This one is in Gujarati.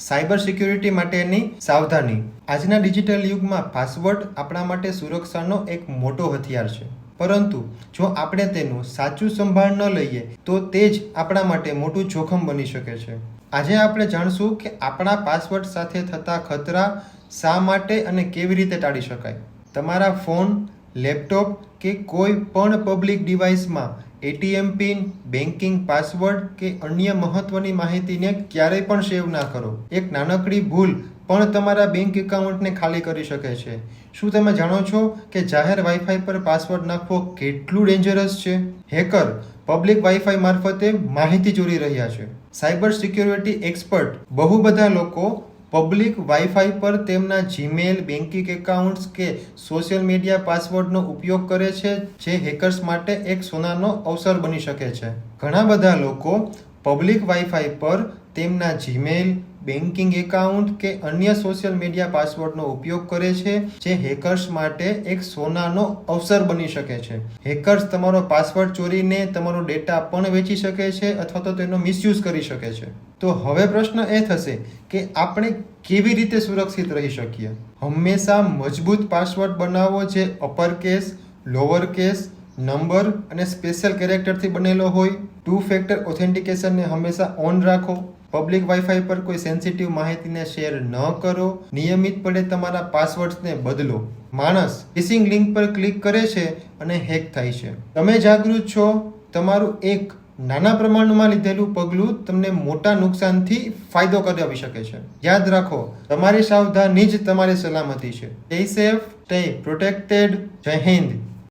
સાયબર સિક્યુરિટી માટેની સાવધાની. આજના ડિજિટલ યુગમાં પાસવર્ડ આપણા માટે સુરક્ષાનો એક મોટો હથિયાર છે, પરંતુ જો આપણે તેનું સાચું સંભાળ ન લઈએ તો તે જ આપણા માટે મોટું જોખમ બની શકે છે. આજે આપણે જાણશું કે આપણા પાસવર્ડ સાથે થતા ખતરા શા માટે અને કેવી રીતે ટાળી શકાય. તમારા ફોન, લેપટોપ કે કોઈ પણ પબ્લિક ડિવાઇસમાં એટીએમ પિન, બેન્કિંગ પાસવર્ડ કે અન્ય મહત્વની માહિતીને ક્યારેય પણ સેવ ના કરો. એક નાનકડી ભૂલ પણ તમારા બેંક એકાઉન્ટને ખાલી કરી શકે છે. શું તમે જાણો છો કે જાહેર વાઈફાઈ પર પાસવર્ડ નાખવો કેટલું ડેન્જરસ છે? હેકર પબ્લિક વાઈફાઈ મારફતે માહિતી ચોરી રહ્યા છે. સાયબર સિક્યુરિટી એક્સપર્ટ બહુ બધા લોકો પબ્લિક વાઈફાઈ પર તેમના જીમેલ, બેન્કિંગ એકાઉન્ટ્સ કે સોશિયલ મીડિયા પાસવર્ડનો ઉપયોગ કરે છે, જે હેકર્સ માટે એક સોનાનો અવસર બની શકે છે. ઘણા બધા લોકો પબ્લિક વાઈફાઈ પર તેમના જીમેલ, બેન્કિંગ એકાઉન્ટ કે અન્ય સોશિયલ મીડિયા પાસવર્ડનો ઉપયોગ કરે છે, જે હેકર્સ માટે એક સોનાનો અવસર બની શકે છે. હેકર્સ તમારો પાસવર્ડ ચોરીને તમારો ડેટા પણ વેચી શકે છે અથવા તો તેનો મિસયુઝ કરી શકે છે. તો હવે પ્રશ્ન એ થશે કે આપણે કેવી રીતે સુરક્ષિત રહી શકીએ? હંમેશા મજબૂત પાસવર્ડ બનાવો જે upper case, lower case, number અને સ્પેશિયલ કેરેક્ટરથી બનેલો હોય. 2 ફેક્ટર ઓથેન્ટિકેશનને હંમેશા ઓન રાખો. પબ્લિક વાઈફાઈ પર કોઈ સેન્સિટિવ માહિતીને શેર ન કરો. નિયમિતપણે તમારા પાસવર્ડ્સને બદલો. માણસ ફિશિંગ લિંક પર ક્લિક કરે છે અને હેક થાય છે. તમે જાગૃત છો? તમારું એક નાના પ્રમાણમાં લીધેલું પગલું તમને મોટા નુકસાનથી ફાયદો કરાવી શકે છે. યાદ રાખો, તમારી સાવધાની જ તમારી સલામતી છે. Stay safe, stay protected. જય હિન્દ.